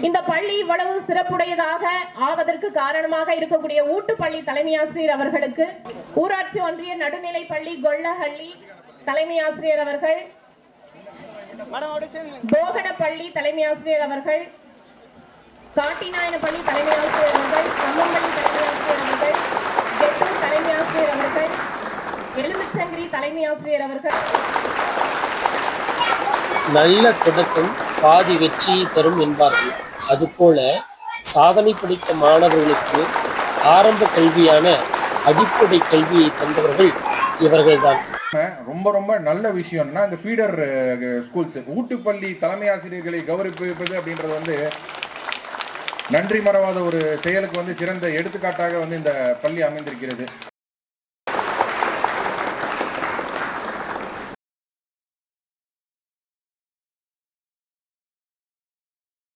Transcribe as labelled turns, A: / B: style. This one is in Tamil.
A: இந்த பள்ளி இவ்வளவு சிறப்புடையதாக ஆவதற்கு காரணமாக இருக்கக்கூடிய ஊட்டுப்பள்ளி தலைமை ஆசிரியர் அவர்களுக்கு, ஊராட்சி ஒன்றிய நடுநிலை பள்ளி கொல்லஹள்ளி தலைமை ஆசிரியர் அவர்கள், போகனப்பள்ளி தலைமை ஆசிரியர் அவர்கள், காட்டிநாயனப்பள்ளி தலைமை ஆசிரியர் அவர்கள், கம்மம்பள்ளி தலைமை ஆசிரியர் அவர்கள், கெட்டூர் தலைமை ஆசிரியர் அவர்கள், எலுமிச்சங்கிரி தலைமை ஆசிரியர் அவர்கள்.
B: நல்ல தொடக்கம் பாதி வெற்றியை தரும் என்பார்கள். அதுபோல சாதனை படைத்த மாணவர்களுக்கு ஆரம்ப கல்வியான அடிப்படை கல்வியை தந்தவர்கள் இவர்கள்தான்.
C: ரொம்ப ரொம்ப நல்ல விஷயம்னா இந்த ஃபீடர் ஸ்கூல்ஸ், ஊட்டுப்பள்ளி தலைமை ஆசிரியர்களை கௌரவிப்பது அப்படின்றது நன்றி மறவாத ஒரு செயலுக்கு சிறந்த எடுத்துக்காட்டாக இந்த பள்ளி அமைந்திருக்கிறது.